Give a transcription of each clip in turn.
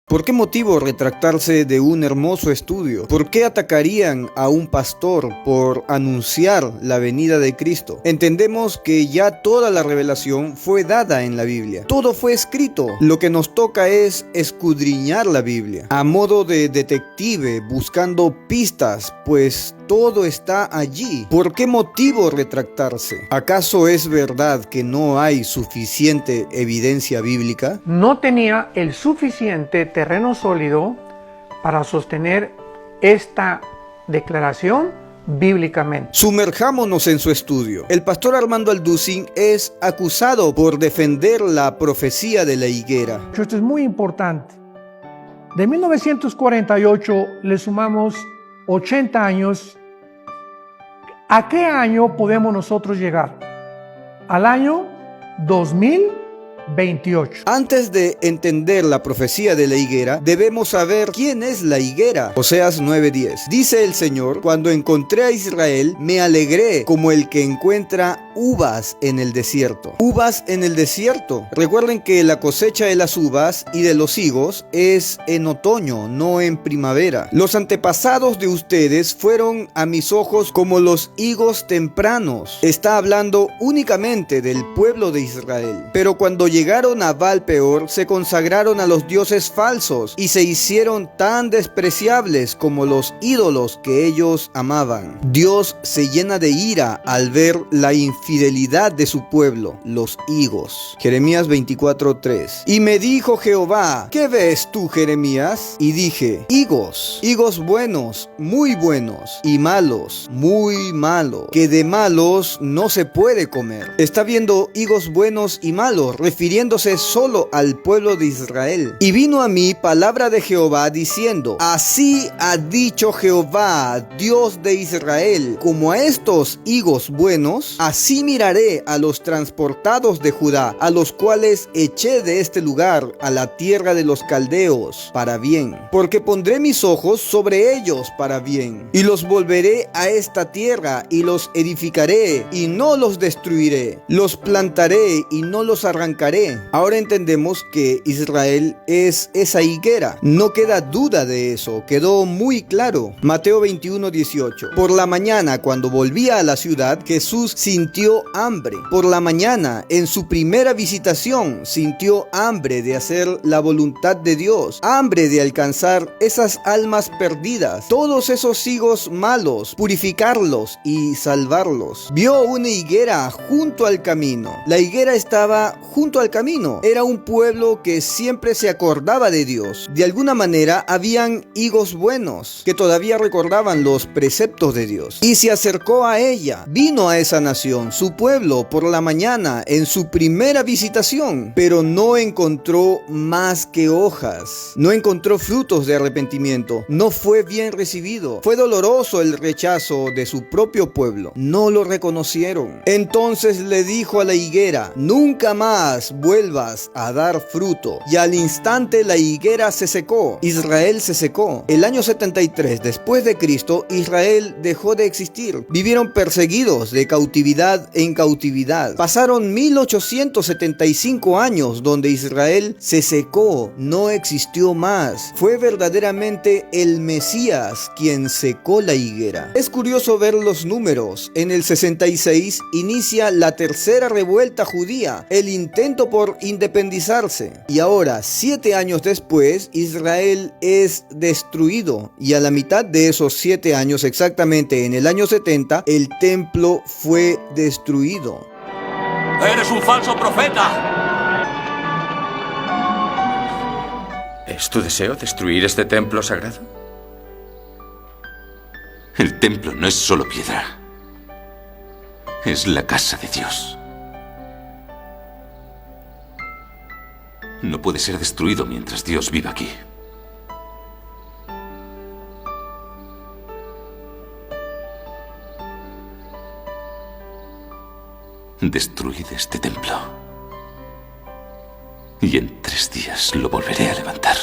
¿Por qué motivo retractarse de un hermoso estudio? ¿Por qué atacarían a un pastor por anunciar la venida de Cristo? Entendemos que ya toda la revelación fue dada en la Biblia. Todo fue escrito. Lo que nos toca es escudriñar la Biblia a modo de detective, buscando pistas, pues todo está allí. ¿Por qué motivo retractarse? ¿Acaso es verdad que no hay suficiente evidencia bíblica? No tenía el suficiente terreno sólido para sostener esta declaración bíblicamente. Sumerjámonos en su estudio. El pastor Armando Alducin es acusado por defender la profecía de la higuera. Esto es muy importante. De 1948 le sumamos 80 años. ¿A qué año podemos nosotros llegar? Al año 2028. Antes de entender la profecía de la higuera, debemos saber quién es la higuera. Oseas 9:10. Dice el Señor: cuando encontré a Israel, me alegré como el que encuentra uvas en el desierto. Uvas en el desierto. Recuerden que la cosecha de las uvas y de los higos es en otoño, no en primavera. Los antepasados de ustedes fueron a mis ojos como los higos tempranos. Está hablando únicamente del pueblo de Israel. Pero cuando llegaron a Baal-peor, se consagraron a los dioses falsos y se hicieron tan despreciables como los ídolos que ellos amaban. Dios se llena de ira al ver la infidelidad de su pueblo, los higos. Jeremías 24:3. Y me dijo Jehová: ¿qué ves tú, Jeremías? Y dije: higos, higos buenos, muy buenos, y malos, muy malos, que de malos no se puede comer. Está viendo higos buenos y malos, refiriéndose solo al pueblo de Israel. Y vino a mí palabra de Jehová diciendo: así ha dicho Jehová, Dios de Israel, como a estos higos buenos, así miraré a los transportados de Judá, a los cuales eché de este lugar a la tierra de los caldeos para bien, porque pondré mis ojos sobre ellos para bien, y los volveré a esta tierra y los edificaré y no los destruiré, los plantaré y no los arrancaré. Ahora entendemos que Israel es esa higuera. No queda duda de eso, quedó muy claro. Mateo 21:18. Por la mañana, cuando volvía a la ciudad, Jesús sintió hambre. Por la mañana, en su primera visitación, sintió hambre de hacer la voluntad de Dios, hambre de alcanzar esas almas perdidas, todos esos higos malos, purificarlos y salvarlos. Vio una higuera junto al camino. La higuera estaba junto al camino. Era un pueblo que siempre se acordaba de Dios. De alguna manera habían higos buenos que todavía recordaban los preceptos de Dios. Y se acercó a ella. Vino a esa nación, su pueblo, por la mañana en su primera visitación, pero no encontró más que hojas. No encontró frutos de arrepentimiento. No fue bien recibido. Fue doloroso el rechazo de su propio pueblo. No lo reconocieron. Entonces le dijo a la higuera: nunca más vuelvas a dar fruto. Y al instante la higuera se secó. Israel se secó. El año 73 después de Cristo, Israel dejó de existir. Vivieron perseguidos de cautividad en cautividad. Pasaron 1875 años donde Israel se secó, no existió más. Fue verdaderamente el Mesías quien secó la higuera. Es curioso ver los números. En el 66 inicia la tercera revuelta judía, el intento por independizarse. Y ahora, 7 años después, Israel es destruido. Y a la mitad de esos 7 años, exactamente en el año 70, el templo fue destruido. ¡Eres un falso profeta! ¿Es tu deseo destruir este templo sagrado? El templo no es solo piedra. Es la casa de Dios. No puede ser destruido mientras Dios viva aquí. Destruid este templo, y en 3 días lo volveré a levantar.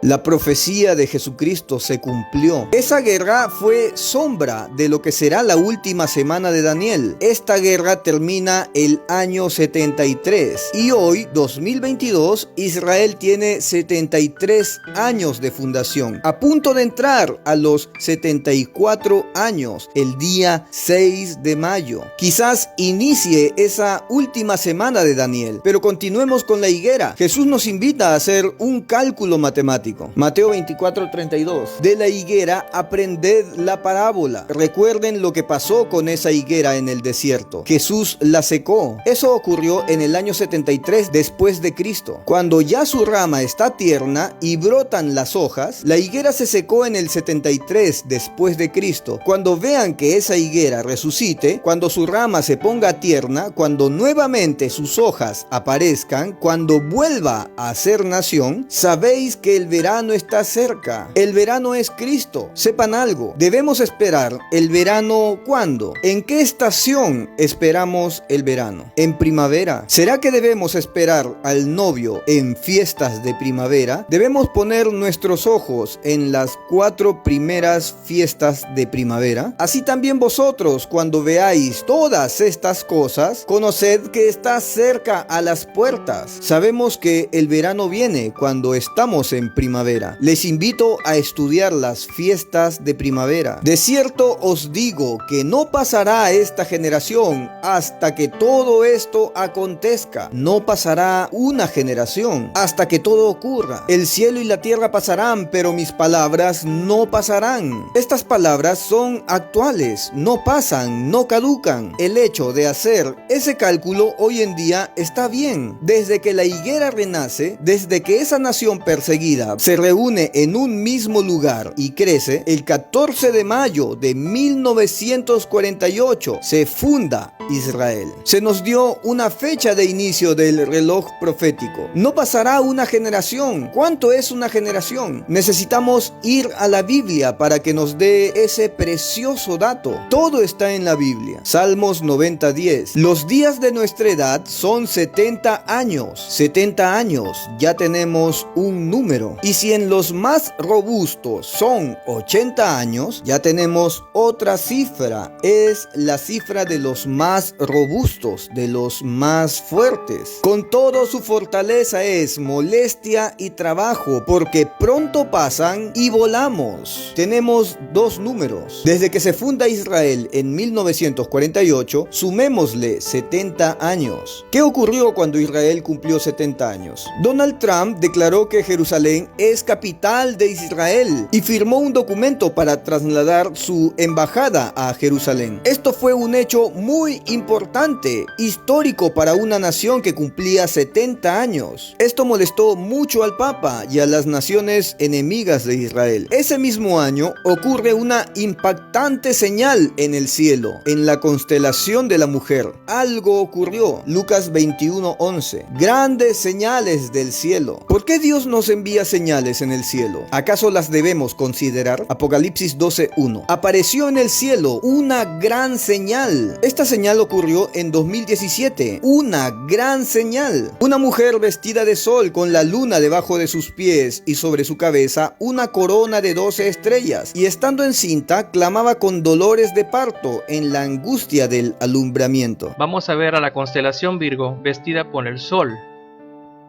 La profecía de Jesucristo se cumplió. Esa guerra fue sombra de lo que será la última semana de Daniel. Esta guerra termina el año 73 y hoy, 2022, Israel tiene 73 años de fundación, a punto de entrar a los 74 años el día 6 de mayo. Quizás inicie esa última semana de Daniel, pero continuemos con la higuera. Jesús nos invita a hacer un cálculo matemático. Mateo 24:32. De la higuera aprended la parábola. Recuerden lo que pasó con esa higuera en el desierto. Jesús la secó. Eso ocurrió en el año 73 después de Cristo. Cuando ya su rama está tierna y brotan las hojas, la higuera se secó en el 73 después de Cristo. Cuando vean que esa higuera resucite, cuando su rama se ponga tierna, cuando nuevamente sus hojas aparezcan, cuando vuelva a ser nación, sabéis que el verano está cerca. El verano es Cristo. Sepan algo, debemos esperar el verano ¿cuándo? ¿En qué estación esperamos el verano? ¿En primavera? ¿Será que debemos esperar al novio en fiestas de primavera? Debemos poner nuestros ojos en las 4 primeras fiestas de primavera. Así también vosotros, cuando veáis todas estas cosas, conoced que está cerca a las puertas. Sabemos que el verano viene cuando estamos en primavera. Les invito a estudiar las fiestas de primavera. De cierto os digo que no pasará esta generación hasta que todo esto acontezca. No pasará una generación hasta que todo ocurra. El cielo y la tierra pasarán, pero mis palabras no pasarán. Estas palabras son actuales, no pasan, no caducan. El hecho de hacer ese cálculo hoy en día está bien. Desde que la higuera renace, desde que esa nación perseguida se reúne en un mismo lugar y crece, el 14 de mayo de 1948 se funda Israel. Se nos dio una fecha de inicio del reloj profético. No pasará una generación. ¿Cuánto es una generación? Necesitamos ir a la Biblia para que nos dé ese precioso dato. Todo está en la Biblia. Salmos 90:10. Los días de nuestra edad son 70 años. 70 años, ya tenemos un número. Y si en los más robustos son 80 años, ya tenemos otra cifra. Es la cifra de los más robustos, de los más fuertes. Con todo, su fortaleza es molestia y trabajo, porque pronto pasan y volamos. Tenemos 2 números. Desde que se funda Israel en 1948, sumémosle 70 años. ¿Qué ocurrió cuando Israel cumplió 70 años? Donald Trump declaró que Jerusalén es capital de Israel y firmó un documento para trasladar su embajada a Jerusalén. Esto fue un hecho muy importante, histórico para una nación que cumplía 70 años. Esto molestó mucho al Papa y a las naciones enemigas de Israel. Ese mismo año ocurre una impactante señal en el cielo, en la constelación de la mujer. Algo ocurrió. Lucas 21:11. Grandes señales del cielo. ¿Por qué Dios nos envía señales en el cielo? ¿Acaso las debemos considerar? Apocalipsis 12:1. Apareció en el cielo una gran señal. Esta señal ocurrió en 2017. Una gran señal. Una mujer vestida de sol con la luna debajo de sus pies y sobre su cabeza una corona de 12 estrellas. Y estando encinta, clamaba con dolores de parto en la angustia del alumbramiento. Vamos a ver a la constelación Virgo vestida con el sol.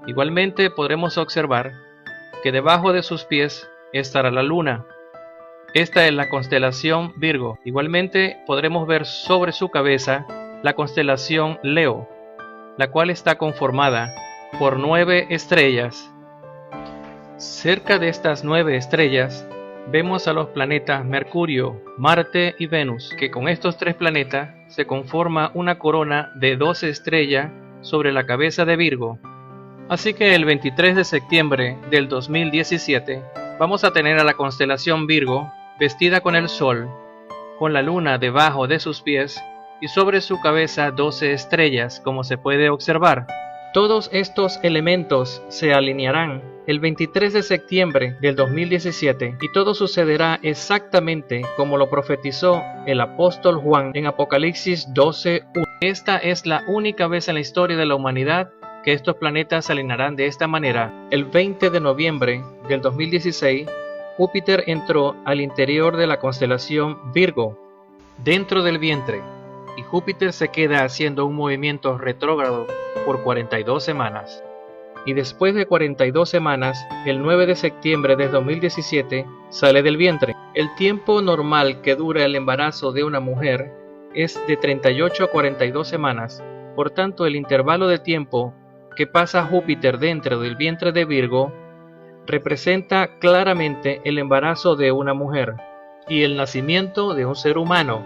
Igualmente podremos observar que debajo de sus pies estará la luna. Esta es la constelación Virgo. Igualmente podremos ver sobre su cabeza la constelación Leo, la cual está conformada por 9 estrellas. Cerca de estas 9 estrellas vemos a los planetas Mercurio, Marte y Venus, que con estos 3 planetas se conforma una corona de 12 estrellas sobre la cabeza de Virgo. Así que el 23 de septiembre del 2017 vamos a tener a la constelación Virgo vestida con el sol, con la luna debajo de sus pies y sobre su cabeza 12 estrellas, como se puede observar. Todos estos elementos se alinearán el 23 de septiembre del 2017 y todo sucederá exactamente como lo profetizó el apóstol Juan en Apocalipsis 12:1. Esta es la única vez en la historia de la humanidad que estos planetas se alinearán de esta manera. El 20 de noviembre del 2016, Júpiter entró al interior de la constelación Virgo, dentro del vientre, y Júpiter se queda haciendo un movimiento retrógrado por 42 semanas. Y después de 42 semanas, el 9 de septiembre de 2017, sale del vientre. El tiempo normal que dura el embarazo de una mujer es de 38 a 42 semanas. Por tanto, el intervalo de tiempo que pasa Júpiter dentro del vientre de Virgo representa claramente el embarazo de una mujer y el nacimiento de un ser humano.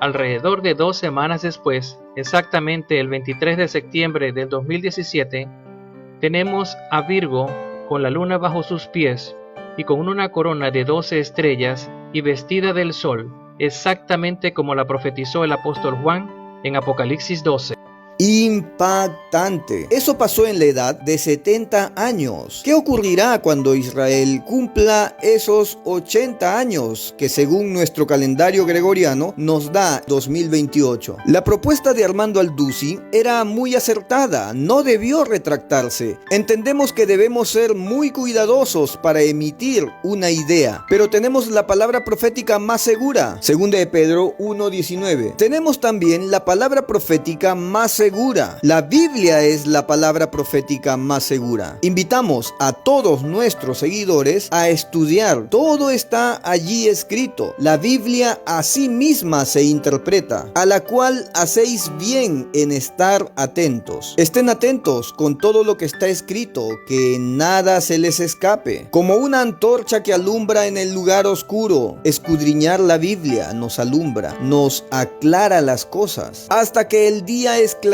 Alrededor de 2 semanas después, exactamente el 23 de septiembre del 2017, tenemos a Virgo con la luna bajo sus pies y con una corona de 12 estrellas y vestida del sol, exactamente como la profetizó el apóstol Juan en Apocalipsis 12. Impactante. Eso pasó en la edad de 70 años. ¿Qué ocurrirá cuando Israel cumpla esos 80 años que según nuestro calendario gregoriano nos da 2028? La propuesta de Armando Aldusi era muy acertada, no debió retractarse. Entendemos que debemos ser muy cuidadosos para emitir una idea, pero tenemos la palabra profética más segura, 2 de Pedro 1:19. Tenemos también la palabra profética más segura. La Biblia es la palabra profética más segura. Invitamos a todos nuestros seguidores a estudiar. Todo está allí escrito. La Biblia a sí misma se interpreta, a la cual hacéis bien en estar atentos. Estén atentos con todo lo que está escrito, que nada se les escape. Como una antorcha que alumbra en el lugar oscuro, escudriñar la Biblia nos alumbra, nos aclara las cosas, hasta que el día esclarezca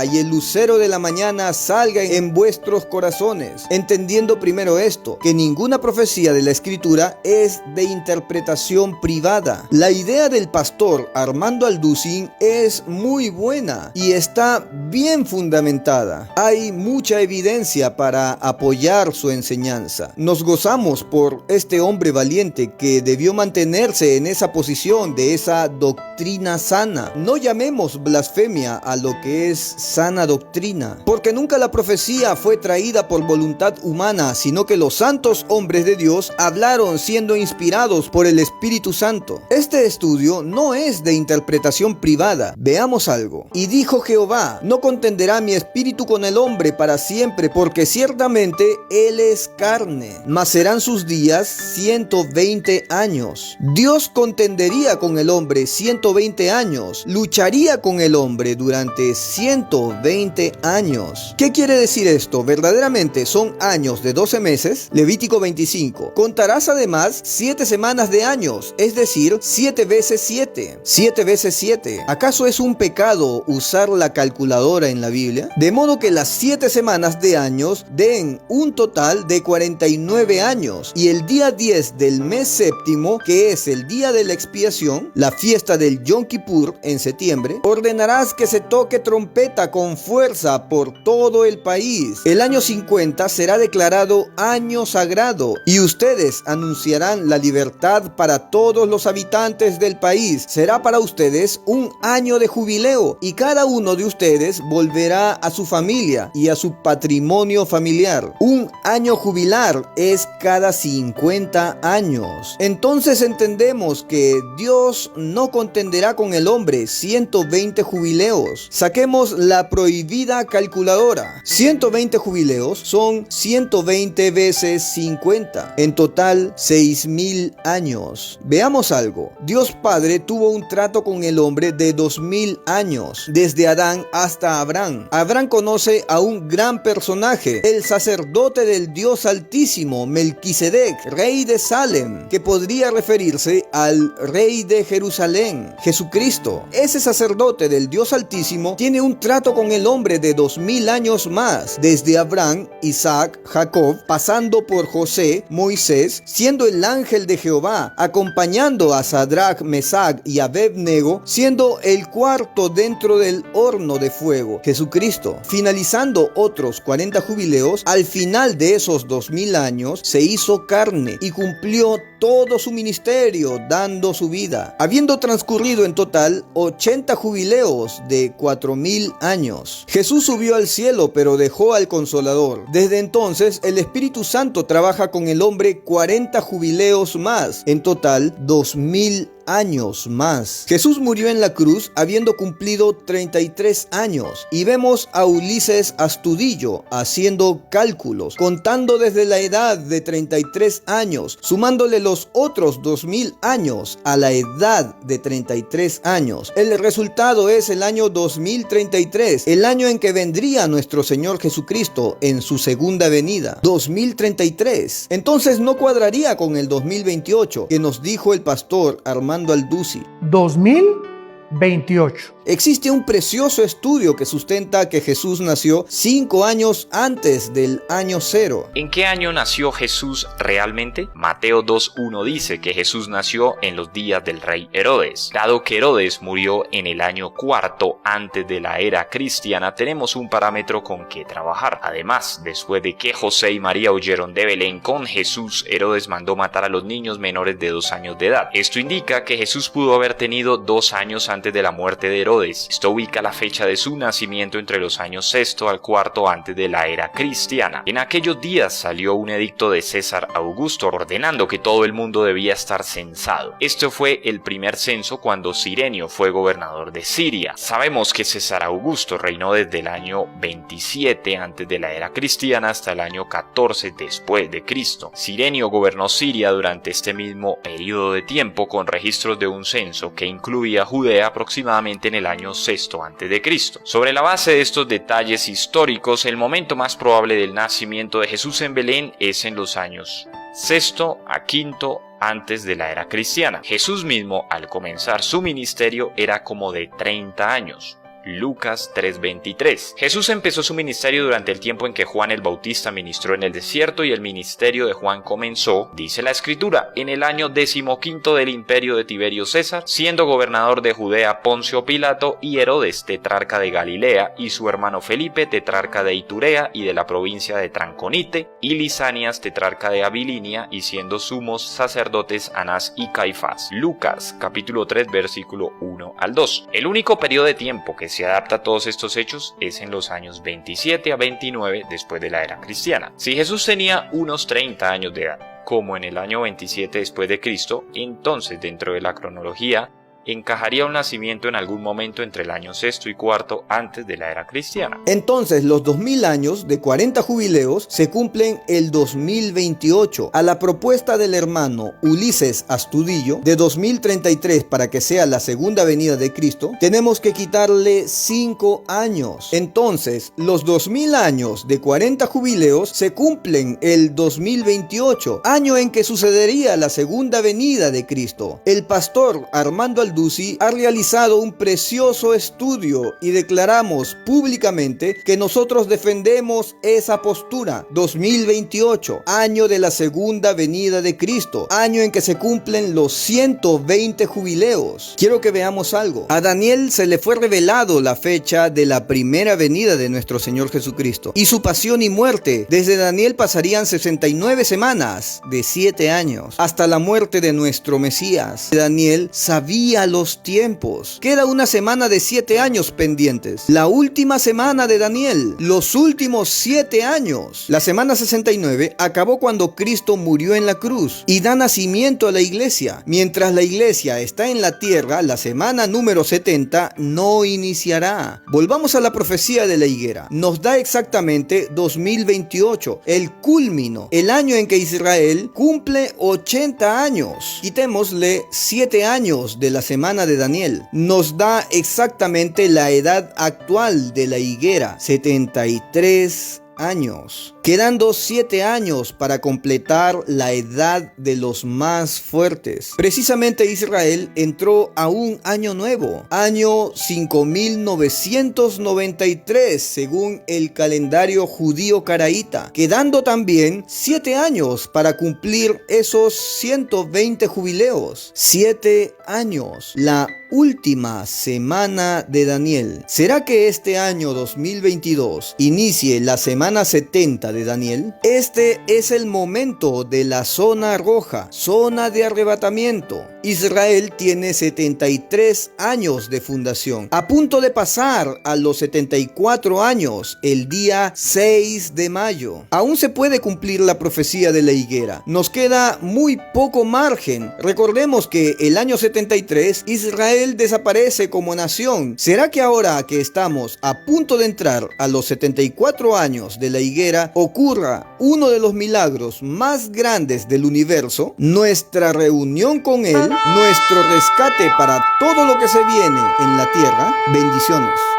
y el lucero de la mañana salga en vuestros corazones, entendiendo primero esto, que ninguna profecía de la Escritura es de interpretación privada. La idea del pastor Armando Aldusi es muy buena y está bien fundamentada. Hay mucha evidencia para apoyar su enseñanza. Nos gozamos por este hombre valiente que debió mantenerse en esa posición de esa doctrina sana. No llamemos blasfemia a lo que es sana doctrina, porque nunca la profecía fue traída por voluntad humana, sino que los santos hombres de Dios hablaron siendo inspirados por el Espíritu Santo. Este estudio no es de interpretación privada. Veamos algo. Y dijo Jehová: no contenderá mi espíritu con el hombre para siempre, porque ciertamente él es carne, mas serán sus días 120 años. Dios contendería con el hombre 120 años, lucharía con el hombre durante 120 años. ¿Qué quiere decir esto? Verdaderamente son años de 12 meses. Levítico 25. Contarás además 7 semanas de años, es decir, 7 veces 7. 7 veces 7. ¿Acaso es un pecado usar la calculadora en la Biblia? De modo que las 7 semanas de años den un total de 49 años. Y el día 10 del mes séptimo, que es el día de la expiación, la fiesta del Yom Kippur en septiembre, ordenarás que se toque trompeta con fuerza por todo el país. El año 50 será declarado año sagrado y ustedes anunciarán la libertad para todos los habitantes del país. Será para ustedes un año de jubileo y cada uno de ustedes volverá a su familia y a su patrimonio familiar. Un año jubilar es cada 50 años. Entonces entendemos que Dios no contenderá con el hombre 120 jubileos. Saquemos la prohibida calculadora. 120 jubileos son 120 veces 50. En total, 6,000 años. Veamos algo. Dios Padre tuvo un trato con el hombre de 2000 años, desde Adán hasta Abraham. Abraham conoce a un gran personaje, el sacerdote del Dios Altísimo, Melquisedec, rey de Salem, que podría referirse al rey de Jerusalén, Jesucristo. Ese sacerdote del Dios Altísimo tiene un trato con el hombre de 2000 años más, desde Abraham, Isaac, Jacob, pasando por José, Moisés, siendo el ángel de Jehová, acompañando a Sadrach, Mesach y Abednego, siendo el cuarto dentro del horno de fuego, Jesucristo. Finalizando otros 40 jubileos, al final de esos 2000 años, se hizo carne y cumplió todo su ministerio, dando su vida, habiendo transcurrido en total 80 jubileos de 4000 años. Jesús subió al cielo, pero dejó al Consolador. Desde entonces, el Espíritu Santo trabaja con el hombre 40 jubileos más, en total 2000 años más. Jesús murió en la cruz habiendo cumplido 33 años y vemos a Ulises Astudillo haciendo cálculos, contando desde la edad de 33 años, sumándole los otros 2000 años a la edad de 33 años. El resultado es el año 2033, el año en que vendría nuestro Señor Jesucristo en su segunda venida. 2033. Entonces no cuadraría con el 2028 que nos dijo el pastor Armando Aldusi. 2028. Existe un precioso estudio que sustenta que Jesús nació 5 años antes del año 0. ¿En qué año nació Jesús realmente? Mateo 2:1 dice que Jesús nació en los días del rey Herodes. Dado que Herodes murió en el año 4 antes de la era cristiana, tenemos un parámetro con que trabajar. Además, después de que José y María huyeron de Belén con Jesús, Herodes mandó matar a los niños menores de 2 años de edad. Esto indica que Jesús pudo haber tenido 2 años antes de la muerte de Herodes. Esto ubica la fecha de su nacimiento entre los años 6 al 4 antes de la era cristiana. En aquellos días salió un edicto de César Augusto ordenando que todo el mundo debía estar censado. Esto fue el primer censo cuando Cirenio fue gobernador de Siria. Sabemos que César Augusto reinó desde el año 27 antes de la era cristiana hasta el año 14 después de Cristo. Cirenio gobernó Siria durante este mismo periodo de tiempo con registros de un censo que incluía Judea aproximadamente en el año 6 antes de Cristo. Sobre la base de estos detalles históricos, el momento más probable del nacimiento de Jesús en Belén es en los años 6 a 5 antes de la era cristiana. Jesús mismo, al comenzar su ministerio, era como de 30 años. Lucas 3:23. Jesús empezó su ministerio durante el tiempo en que Juan el Bautista ministró en el desierto y el ministerio de Juan comenzó, dice la Escritura, en el año 15 del imperio de Tiberio César, siendo gobernador de Judea Poncio Pilato y Herodes, tetrarca de Galilea, y su hermano Felipe, tetrarca de Iturea y de la provincia de Tranconite, y Lisanias, tetrarca de Abilinia, y siendo sumos sacerdotes Anás y Caifás. Lucas capítulo 3 versículo 1 al 2. El único periodo de tiempo que se adapta a todos estos hechos es en los años 27 a 29 después de la era cristiana. Si Jesús tenía unos 30 años de edad, como en el año 27 después de Cristo, entonces dentro de la cronología encajaría un nacimiento en algún momento entre el año 6 y 4 antes de la era cristiana. Entonces los 2000 años de 40 jubileos se cumplen el 2028. A la propuesta del hermano Ulises Astudillo de 2033 para que sea la segunda venida de Cristo, tenemos que quitarle 5 años. Entonces los 2000 años de 40 jubileos se cumplen el 2028, año en que sucedería la segunda venida de Cristo. El pastor Armando Aldusi ha realizado un precioso estudio y declaramos públicamente que nosotros defendemos esa postura. 2028, año de la segunda venida de Cristo, año en que se cumplen los 120 jubileos. Quiero que veamos algo. A Daniel se le fue revelado la fecha de la primera venida de nuestro Señor Jesucristo y su pasión y muerte. Desde Daniel pasarían 69 semanas de 7 años hasta la muerte de nuestro Mesías. Daniel sabía los tiempos. Queda una semana de 7 años pendientes. La última semana de Daniel, los últimos 7 años. La semana 69 acabó cuando Cristo murió en la cruz y da nacimiento a la iglesia. Mientras la iglesia está en la tierra, la semana número 70 no iniciará. Volvamos a la profecía de la higuera. Nos da exactamente 2028, el culmino, el año en que Israel cumple 80 años. Quitémosle 7 años de la semana de Daniel. Nos da exactamente la edad actual de la higuera, 73 años, quedando 7 años para completar la edad de los más fuertes. Precisamente Israel entró a un año nuevo, año 5993 según el calendario judío caraíta, quedando también 7 años para cumplir esos 120 jubileos. 7 años, la última semana de Daniel. ¿Será que este año 2022 inicie la semana 70 de Daniel. Este es el momento de la zona roja, zona de arrebatamiento. Israel tiene 73 años de fundación, a punto de pasar a los 74 años el día 6 de mayo. Aún se puede cumplir la profecía de la higuera. Nos queda muy poco margen. Recordemos que el año 73 Israel desaparece como nación. ¿Será que ahora que estamos a punto de entrar a los 74 años de la higuera ocurra uno de los milagros más grandes del universo? Nuestra reunión con Él, nuestro rescate para todo lo que se viene en la tierra. Bendiciones.